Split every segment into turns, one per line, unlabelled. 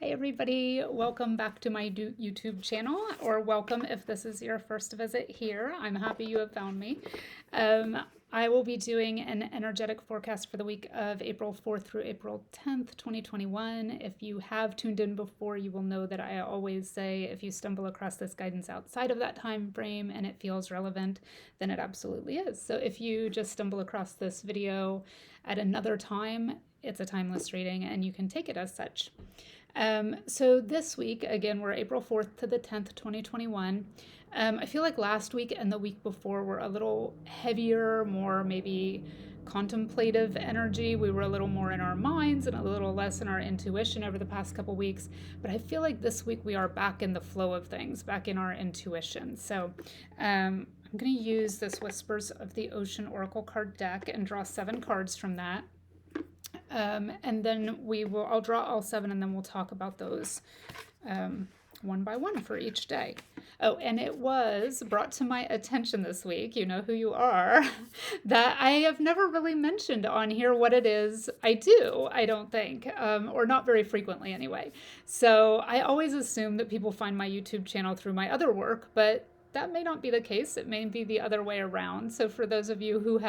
Hi everybody, welcome back to my YouTube channel, or welcome if this is your first visit here. I'm happy you have found me. I will be doing an energetic forecast for the week of April 4th through April 10th, 2021. If you have tuned in before, you will know that I always say if you stumble across this guidance outside of that time frame and it feels relevant, then it absolutely is. So if you just stumble across this video at another time, it's a timeless reading and you can take it as such. So this week, again, we're April 4th to the 10th, 2021. I feel like last week and the week before were a little heavier, more maybe contemplative energy. We were a little more in our minds and a little less in our intuition over the past couple weeks. But I feel like this week we are back in the flow of things, back in our intuition. So I'm going to use this Whispers of the Ocean Oracle card deck and draw 7 cards from that. And then I'll draw all 7 and then we'll talk about those one by one for each day. Oh, and it was brought to my attention this week, you know who you are, that I have never really mentioned on here what it is I do, I don't think, or not very frequently anyway. So I always assume that people find my YouTube channel through my other work, but that may not be the case. It may be the other way around. So for those of you who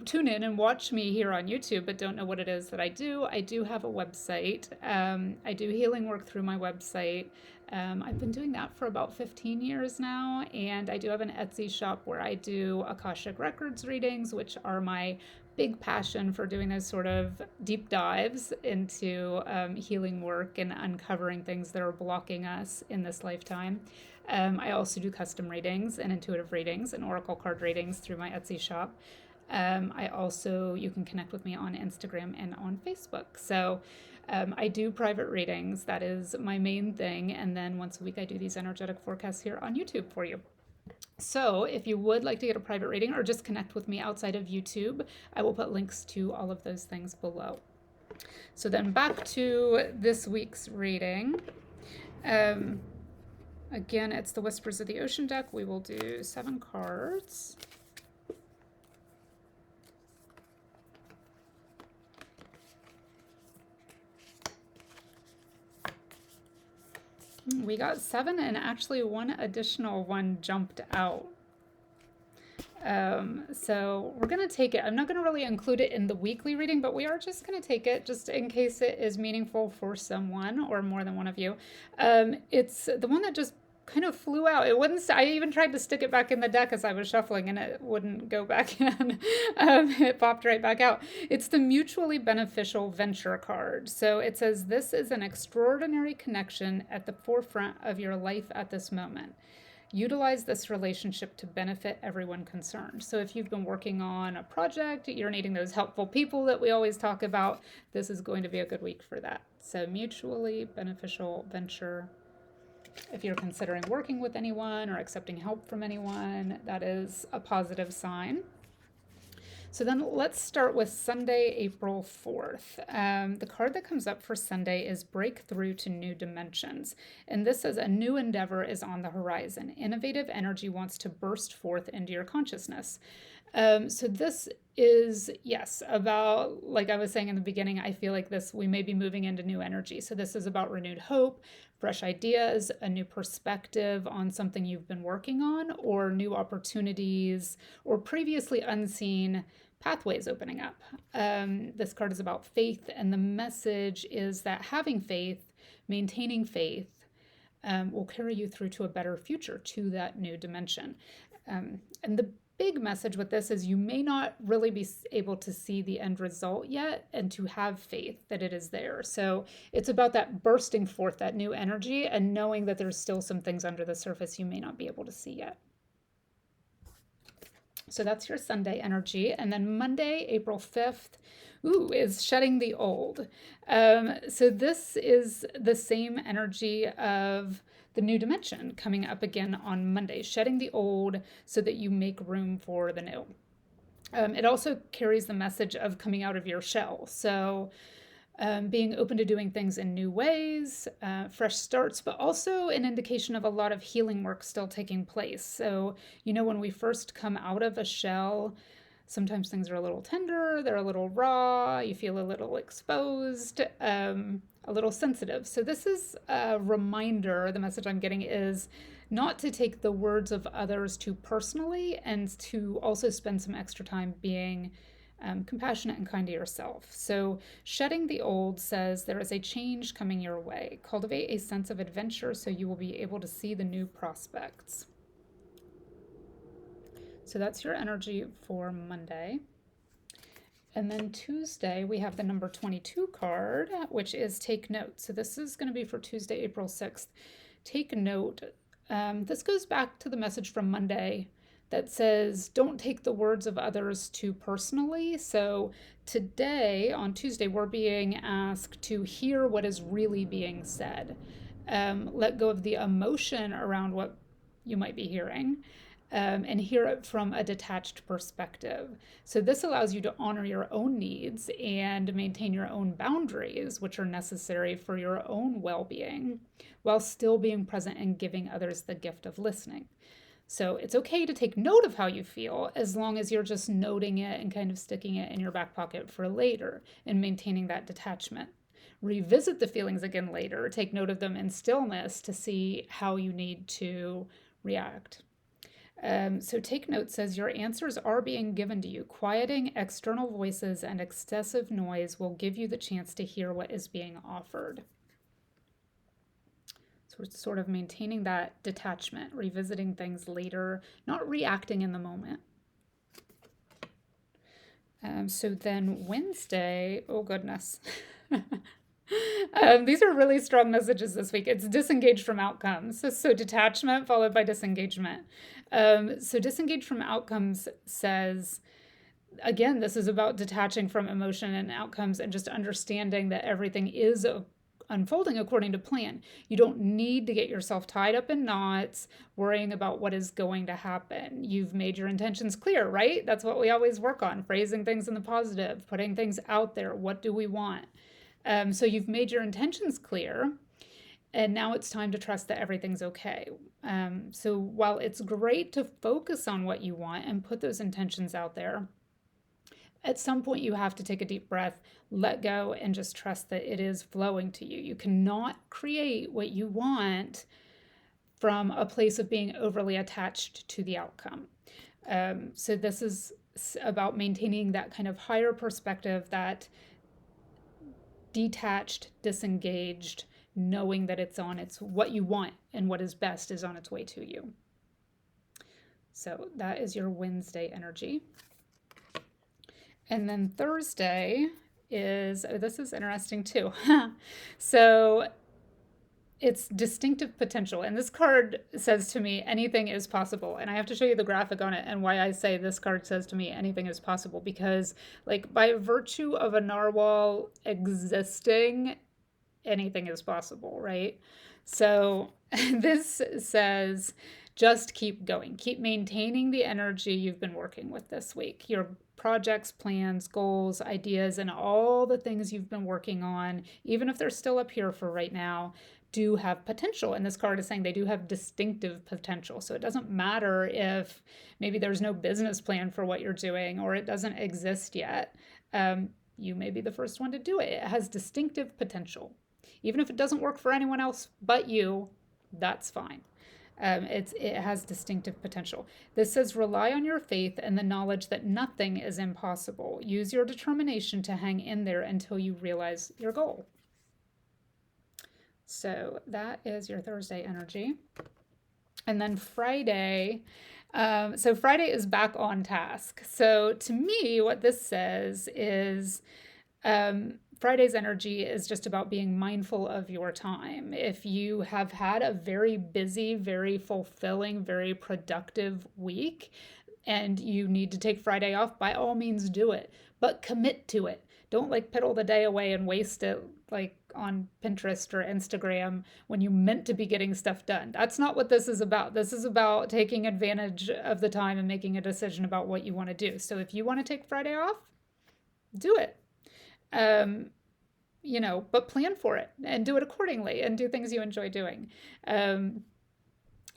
tune in and watch me here on YouTube but don't know what it is that I do have a website. I do healing work through my website. I've been doing that for about 15 years now, and I do have an Etsy shop where I do Akashic Records readings, which are my big passion for doing those sort of deep dives into healing work and uncovering things that are blocking us in this lifetime. I also do custom readings and intuitive readings and oracle card readings through my Etsy shop. You can connect with me on Instagram and on Facebook. So I do private readings. That is my main thing. And then once a week, I do these energetic forecasts here on YouTube for you. So if you would like to get a private reading or just connect with me outside of YouTube, I will put links to all of those things below. So then back to this week's reading. Again, it's the Whispers of the Ocean deck. We will do 7 cards. We got 7 and actually one additional one jumped out. So we're going to take it. I'm not going to really include it in the weekly reading, but we are just going to take it just in case it is meaningful for someone or more than one of you. It's the one that just kind of flew out. It wouldn't. I even tried to stick it back in the deck as I was shuffling, and it wouldn't go back in. It popped right back out. It's the mutually beneficial venture card. So it says, "This is an extraordinary connection at the forefront of your life at this moment. Utilize this relationship to benefit everyone concerned." So if you've been working on a project, you're needing those helpful people that we always talk about, this is going to be a good week for that. So mutually beneficial venture. If you're considering working with anyone or accepting help from anyone, that is a positive sign. So then let's start with Sunday, April 4th. The card that comes up for Sunday is Breakthrough to New Dimensions. And this says a new endeavor is on the horizon. Innovative energy wants to burst forth into your consciousness. So this is, yes, about, like I was saying in the beginning, I feel like we may be moving into new energy. So this is about renewed hope, fresh ideas, a new perspective on something you've been working on, or new opportunities, or previously unseen pathways opening up. This card is about faith, and the message is that having faith, maintaining faith, will carry you through to a better future, to that new dimension. And the big message with this is you may not really be able to see the end result yet, and to have faith that it is there. So it's about that bursting forth, that new energy, and knowing that there's still some things under the surface you may not be able to see yet. So that's your Sunday energy. And then Monday, April 5th, is shedding the old. So this is the same energy of the new dimension coming up again on Monday, shedding the old so that you make room for the new. It also carries the message of coming out of your shell. So being open to doing things in new ways, fresh starts, but also an indication of a lot of healing work still taking place. So, when we first come out of a shell, sometimes things are a little tender, they're a little raw, you feel a little exposed. A a little sensitive. So this is a reminder, the message I'm getting is not to take the words of others too personally, and to also spend some extra time being compassionate and kind to yourself. So, shedding the old says there is a change coming your way. Cultivate a sense of adventure so you will be able to see the new prospects. So, that's your energy for Monday. And then Tuesday, we have the number 22 card, which is take note. So, this is going to be for Tuesday, April 6th. Take note. This goes back to the message from Monday that says, don't take the words of others too personally. So today, on Tuesday, we're being asked to hear what is really being said. Let go of the emotion around what you might be hearing. And hear it from a detached perspective. So, this allows you to honor your own needs and maintain your own boundaries, which are necessary for your own well being, while still being present and giving others the gift of listening. So, it's okay to take note of how you feel as long as you're just noting it and kind of sticking it in your back pocket for later and maintaining that detachment. Revisit the feelings again later, take note of them in stillness to see how you need to react. So take note says your answers are being given to you. Quieting external voices and excessive noise will give you the chance to hear what is being offered. So we're sort of maintaining that detachment, revisiting things later, not reacting in the moment. So then Wednesday, oh goodness. These are really strong messages this week. It's disengaged from outcomes. So detachment followed by disengagement. So disengaged from outcomes says, again, this is about detaching from emotion and outcomes and just understanding that everything is unfolding according to plan. You don't need to get yourself tied up in knots, worrying about what is going to happen. You've made your intentions clear, right? That's what we always work on, phrasing things in the positive, putting things out there. What do we want? So you've made your intentions clear, and now it's time to trust that everything's okay. So while it's great to focus on what you want and put those intentions out there, at some point you have to take a deep breath, let go, and just trust that it is flowing to you. You cannot create what you want from a place of being overly attached to the outcome. So this is about maintaining that kind of higher perspective, that detached, disengaged, knowing that it's what you want and what is best is on its way to you. So that is your Wednesday energy. And then Thursday this is interesting too. So it's distinctive potential. And this card says to me, anything is possible. And I have to show you the graphic on it and why I say this card says to me, anything is possible. Because, like, by virtue of a narwhal existing, anything is possible, right? So this says, just keep going. Keep maintaining the energy you've been working with this week. Your projects, plans, goals, ideas, and all the things you've been working on, even if they're still up here for right now, do have potential. And this card is saying they do have distinctive potential. So it doesn't matter if maybe there's no business plan for what you're doing or it doesn't exist yet. You may be the first one to do it. It has distinctive potential. Even if it doesn't work for anyone else but you, that's fine. It has distinctive potential. This says rely on your faith and the knowledge that nothing is impossible. Use your determination to hang in there until you realize your goal. So that is your Thursday energy. And then Friday, so Friday is back on task. So to me, what this says is Friday's energy is just about being mindful of your time. If you have had a very busy, very fulfilling, very productive week, and you need to take Friday off, by all means do it, but commit to it. Don't like piddle the day away and waste it like on Pinterest or Instagram when you meant to be getting stuff done. That's not what this is about. This is about taking advantage of the time and making a decision about what you want to do. So if you want to take Friday off, do it. But plan for it and do it accordingly and do things you enjoy doing.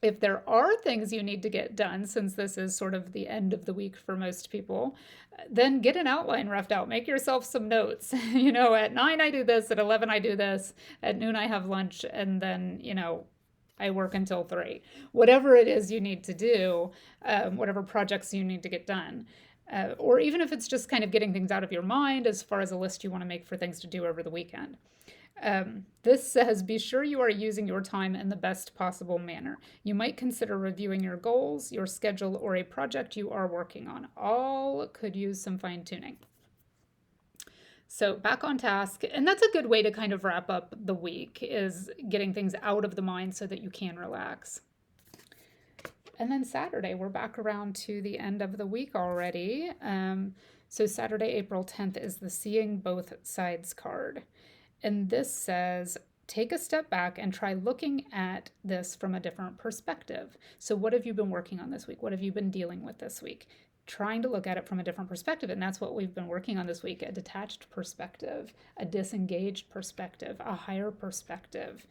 If there are things you need to get done, since this is sort of the end of the week for most people, then get an outline roughed out. Make yourself some notes. At 9 I do this, at 11 I do this, at noon I have lunch, and then, I work until 3. Whatever it is you need to do, whatever projects you need to get done. Or even if it's just kind of getting things out of your mind as far as a list you want to make for things to do over the weekend. This says, be sure you are using your time in the best possible manner. You might consider reviewing your goals, your schedule, or a project you are working on. All could use some fine tuning. So back on task, and that's a good way to kind of wrap up the week, is getting things out of the mind so that you can relax. And then Saturday, we're back around to the end of the week already. So Saturday, April 10th is the Seeing Both Sides card. And this says, take a step back and try looking at this from a different perspective. So what have you been working on this week? What have you been dealing with this week? Trying to look at it from a different perspective. And that's what we've been working on this week, a detached perspective, a disengaged perspective, a higher perspective,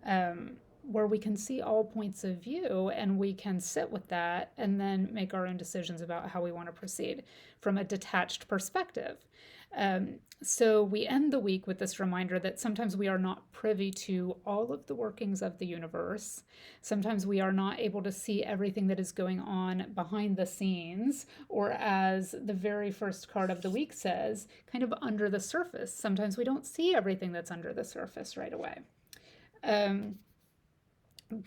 where we can see all points of view and we can sit with that and then make our own decisions about how we want to proceed from a detached perspective. So we end the week with this reminder that sometimes we are not privy to all of the workings of the universe. Sometimes we are not able to see everything that is going on behind the scenes, or as the very first card of the week says, kind of under the surface. Sometimes we don't see everything that's under the surface right away.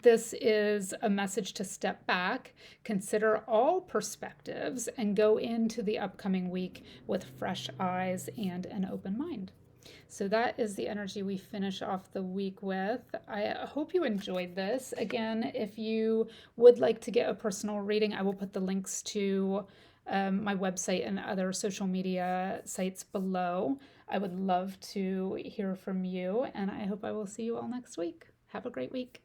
This is a message to step back, consider all perspectives, and go into the upcoming week with fresh eyes and an open mind. So that is the energy we finish off the week with. I hope you enjoyed this. Again, if you would like to get a personal reading, I will put the links to my website and other social media sites below. I would love to hear from you, and I hope I will see you all next week. Have a great week.